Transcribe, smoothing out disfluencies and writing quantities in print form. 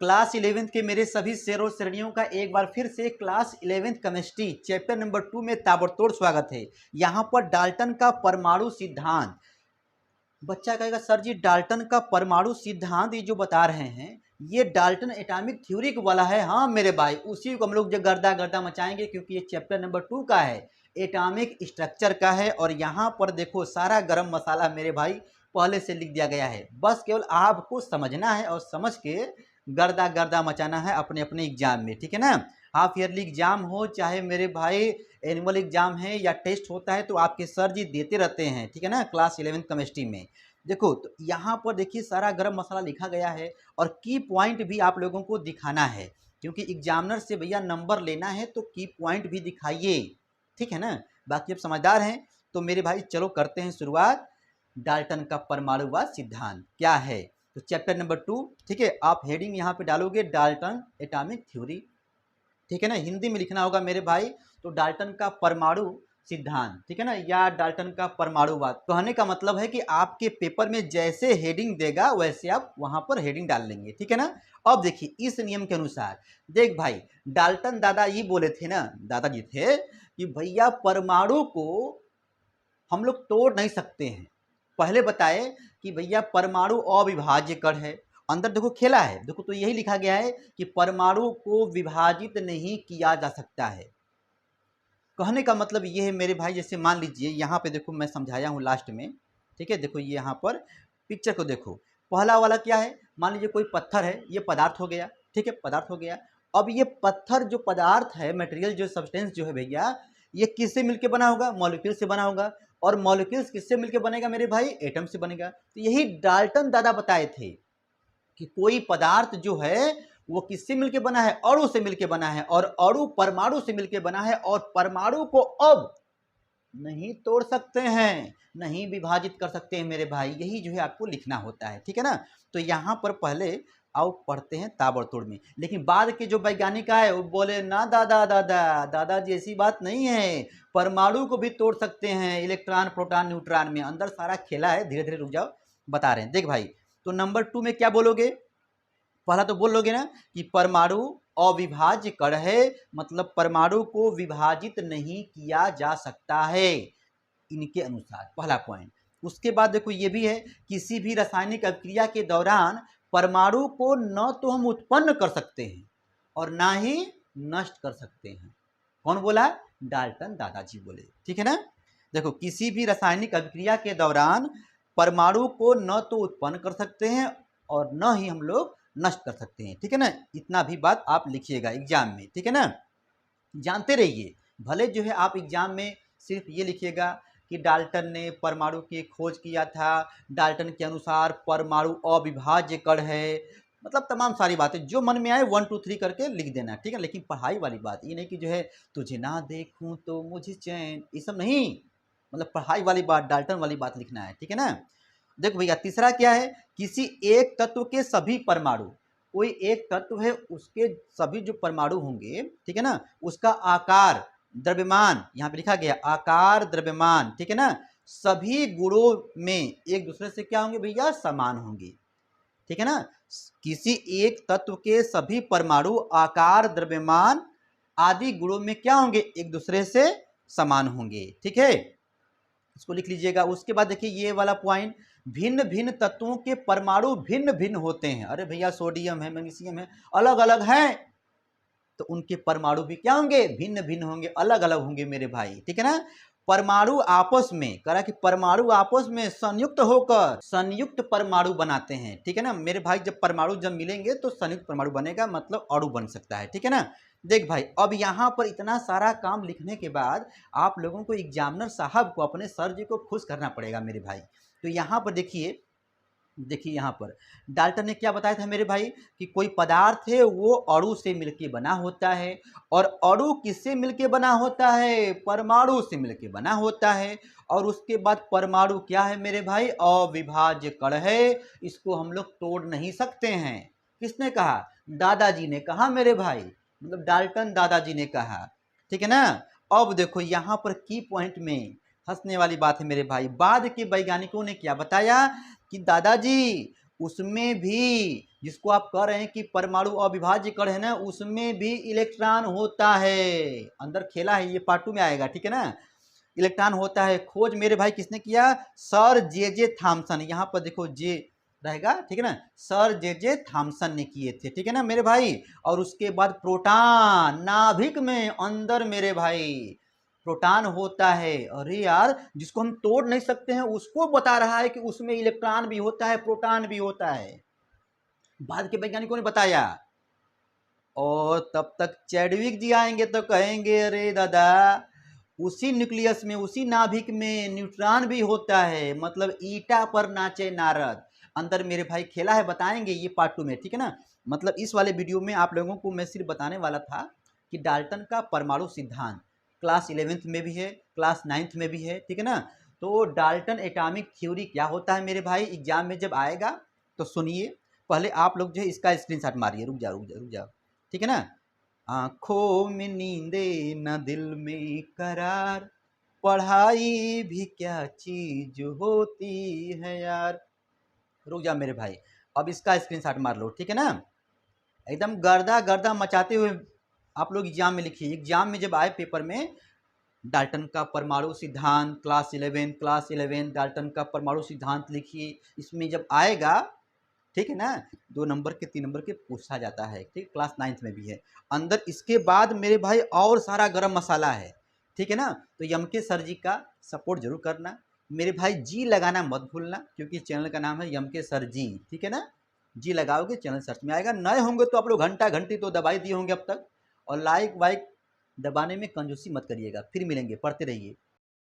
Class 11th के मेरे सभी शेरों श्रेणियों का एक बार फिर से class 11th chemistry chapter number 2 में ताबड़तोड़ स्वागत है। यहाँ पर डाल्टन का परमाणु सिद्धांत। बच्चा कहेगा सर जी डाल्टन का परमाणु सिद्धांत ये जो बता रहे हैं ये डाल्टन एटॉमिक थ्योरी वाला है। हाँ मेरे भाई, उसी को हम लोग जो गर्दा गर्दा मचाएंगे क्योंकि ये चैप्टर नंबर 2 का है, एटॉमिक स्ट्रक्चर का है। और यहाँ पर देखो सारा गरम मसाला मेरे भाई पहले से लिख दिया गया है, बस केवल आपको समझना है और समझ के गर्दा गर्दा मचाना है अपने अपने एग्जाम में, ठीक है ना। हाफ ईयरली एग्जाम हो चाहे मेरे भाई एनुअल एग्जाम है या टेस्ट होता है तो आपके सर जी देते रहते हैं, ठीक है ना, क्लास 11th केमिस्ट्री में। देखो तो यहाँ पर देखिए सारा गरम मसाला लिखा गया है और की पॉइंट भी आप लोगों को दिखाना है क्योंकि एग्जामिनर से भैया नंबर लेना है तो की पॉइंट भी दिखाइए, ठीक है ना। बाकी अब समझदार हैं तो मेरे भाई चलो करते हैं शुरुआत। डाल्टन का परमाणुवाद सिद्धांत क्या है, तो चैप्टर नंबर 2, ठीक है। आप हेडिंग यहाँ पे डालोगे डाल्टन एटॉमिक थ्योरी, ठीक है ना। हिंदी में लिखना होगा मेरे भाई तो डाल्टन का परमाणु सिद्धांत, ठीक है ना, या डाल्टन का परमाणुवाद। कहने का मतलब है कि आपके पेपर में जैसे हेडिंग देगा वैसे आप वहां पर हेडिंग डाल लेंगे, ठीक है ना। अब देखिए इस नियम के अनुसार देख भाई, डाल्टन दादा ये बोले थे ना, दादाजी थे कि भैया परमाणु को हम लोग तोड़ नहीं सकते हैं। पहले बताए कि भैया परमाणु अविभाज्य कण है, अंदर देखो खेला है, देखो तो यही लिखा गया है कि परमाणु को विभाजित नहीं किया जा सकता है। कहने का मतलब ये है मेरे भाई, जैसे मान लीजिए यहाँ पे देखो मैं समझाया हूँ लास्ट में, ठीक है। देखो ये यहाँ पर पिक्चर को देखो, पहला वाला क्या है, मान लीजिए कोई पत्थर है, ये पदार्थ हो गया, ठीक है, पदार्थ हो गया। अब ये पत्थर जो पदार्थ है, मटेरियल जो सब्सटेंस जो है भैया, ये किससे मिलकर बना होगा, मॉलिक्यूल से बना होगा। और मॉलिक्यूल्स किससे मिलकर बनेगा मेरे भाई, एटम से बनेगा। तो यही डाल्टन दादा बताए थे कि कोई पदार्थ जो है वो किससे मिलके बना है, अणु से मिलके बना है, और अणु परमाणु से मिलके बना है, और परमाणु को अब नहीं तोड़ सकते हैं, नहीं विभाजित कर सकते हैं मेरे भाई। यही जो है आपको लिखना होता है, ठीक है ना। तो यहाँ पर पहले आओ पढ़ते हैं ताबड़तोड़ में, लेकिन बाद के जो वैज्ञानिक आए वो बोले ना दादा दादा दादाजी ऐसी बात नहीं है, परमाणु को भी तोड़ सकते हैं, इलेक्ट्रॉन प्रोटॉन न्यूट्रॉन में अंदर सारा खेला है। धीरे धीरे रुक जाओ, बता रहे हैं। देख भाई, तो नंबर 2 में क्या बोलोगे, पहला तो बोल लोगे ना कि परमाणु अविभाज्य कण है, मतलब परमाणु को विभाजित नहीं किया जा सकता है इनके अनुसार, पहला पॉइंट। उसके बाद देखो ये भी है, किसी भी रासायनिक अभिक्रिया के दौरान परमाणु को न तो हम उत्पन्न कर सकते हैं और ना ही नष्ट कर सकते हैं। कौन बोला, डाल्टन दादाजी बोले, ठीक है ना। देखो किसी भी रासायनिक अभिक्रिया के दौरान परमाणु को न तो उत्पन्न कर सकते हैं और न ही हम लोग नष्ट कर सकते हैं, ठीक है ना। इतना भी बात आप लिखिएगा एग्जाम में, ठीक है ना, जानते रहिए। भले जो है आप एग्जाम में सिर्फ ये लिखिएगा कि डाल्टन ने परमाणु की खोज किया था, डाल्टन के अनुसार परमाणु अविभाज्य कण है, मतलब तमाम सारी बातें जो मन में आए 1 2 3 करके लिख देना, ठीक है। लेकिन पढ़ाई वाली बात ये नहीं कि जो है तुझे ना देखूं तो मुझे चैन, ये सब नहीं, मतलब पढ़ाई वाली बात, डाल्टन वाली बात लिखना है, ठीक है ना। देखो भैया तीसरा क्या है, किसी एक तत्व के सभी परमाणु, कोई एक तत्व है उसके सभी जो परमाणु होंगे, ठीक है ना, उसका आकार द्रव्यमान, यहाँ पे लिखा गया आकार द्रव्यमान, ठीक है ना, सभी गुणों में एक दूसरे से क्या होंगे भैया, समान होंगे, ठीक है ना। किसी एक तत्व के सभी परमाणु आकार द्रव्यमान आदि गुणों में क्या होंगे, एक दूसरे से समान होंगे, ठीक है, इसको लिख लीजिएगा। उसके बाद देखिए ये वाला पॉइंट, भिन्न भिन्न तत्वों के परमाणु भिन्न भिन्न होते हैं। अरे भैया सोडियम है, मैग्नीशियम है, अलग अलग हैं, तो उनके परमाणु भी क्या होंगे, भिन्न भिन्न होंगे, अलग अलग होंगे मेरे भाई, ठीक है ना। परमाणु आपस में, कह रहा कि परमाणु आपस में संयुक्त होकर संयुक्त परमाणु बनाते हैं, ठीक है ना मेरे भाई। जब परमाणु जब मिलेंगे तो संयुक्त परमाणु बनेगा, मतलब अणु बन सकता है, ठीक है ना। देख भाई, अब यहाँ पर इतना सारा काम लिखने के बाद आप लोगों को एग्जामिनर साहब को, अपने सर जी को खुश करना पड़ेगा मेरे भाई। तो यहाँ पर देखिए, देखिए यहाँ पर डाल्टन ने क्या बताया था मेरे भाई कि कोई पदार्थ है वो अणु से मिलके बना होता है, और अणु किससे मिलके बना होता है, परमाणु से मिलके बना होता है। और उसके बाद परमाणु क्या है मेरे भाई, अविभाज्य कण है, इसको हम लोग तोड़ नहीं सकते हैं। किसने कहा, दादाजी ने कहा मेरे भाई, मतलब डाल्टन दादाजी ने कहा, ठीक है ना। अब देखो यहाँ पर की पॉइंट में हंसने वाली बात है मेरे भाई, बाद के वैज्ञानिकों ने क्या बताया कि दादाजी उसमें भी जिसको आप कह रहे हैं कि परमाणु अविभाज्य कण है ना, उसमें भी इलेक्ट्रॉन होता है। अंदर खेला है, ये पार्ट 2 में आएगा, ठीक है ना। इलेक्ट्रॉन होता है। खोज मेरे भाई किसने किया? Sir J Thomson. यहाँ पर देखो जे रहेगा, ठीक है ना, सर जे थॉमसन ने किए थे, ठीक है ना मेरे भाई। और उसके बाद प्रोटॉन नाभिक में अंदर मेरे भाई प्रोटॉन होता है। अरे यार, जिसको हम तोड़ नहीं सकते हैं उसको बता रहा है कि उसमें इलेक्ट्रॉन भी होता है, प्रोटॉन भी होता है। बाद के वैज्ञानिकों ने बताया। और तब तक चैडविक जी आएंगे तो कहेंगे अरे दादा, उसी न्यूक्लियस में, उसी नाभिक में न्यूट्रॉन भी होता है, मतलब ईटा पर नाचे नारद। अंदर मेरे भाई खेला है, बताएंगे ये पार्ट 2 में, ठीक है ना। मतलब इस वाले वीडियो में आप लोगों को मैं सिर्फ बताने वाला था कि डाल्टन का परमाणु सिद्धांत क्लास 11th में भी है, क्लास 9th में भी है, ठीक है ना। तो डाल्टन एटॉमिक थ्योरी क्या होता है मेरे भाई, एग्जाम में जब आएगा तो सुनिए। पहले आप लोग जो है इसका स्क्रीनशॉट मारिए। रुक जाओ रुक जाओ रुक जाओ, ठीक है ना। आंखों में नींदे न दिल में करार, पढ़ाई भी क्या चीज होती है यार। रुक जा मेरे भाई, अब इसका स्क्रीनशॉट मार लो, ठीक है ना। एकदम गर्दा गर्दा मचाते हुए आप लोग एग्जाम में लिखिए। एग्जाम में जब आए पेपर में, डाल्टन का परमाणु सिद्धांत क्लास 11 डाल्टन का परमाणु सिद्धांत लिखिए। इसमें जब आएगा, ठीक है ना, 2 नंबर के 3 नंबर के पूछा जाता है, ठीक। क्लास 9th में भी है अंदर। इसके बाद मेरे भाई और सारा गरम मसाला है, ठीक है ना। तो यम के सर जी का सपोर्ट जरूर करना मेरे भाई। जी लगाना मत भूलना, क्योंकि चैनल का नाम है यम के सर जी, ठीक है ना। जी लगाओगे चैनल सर्च में आएगा। नए होंगे तो आप लोग घंटा घंटी तो दबाई दिए होंगे अब तक। और लाइक वाइक दबाने में कंजूसी मत करिएगा। फिर मिलेंगे, पढ़ते रहिए।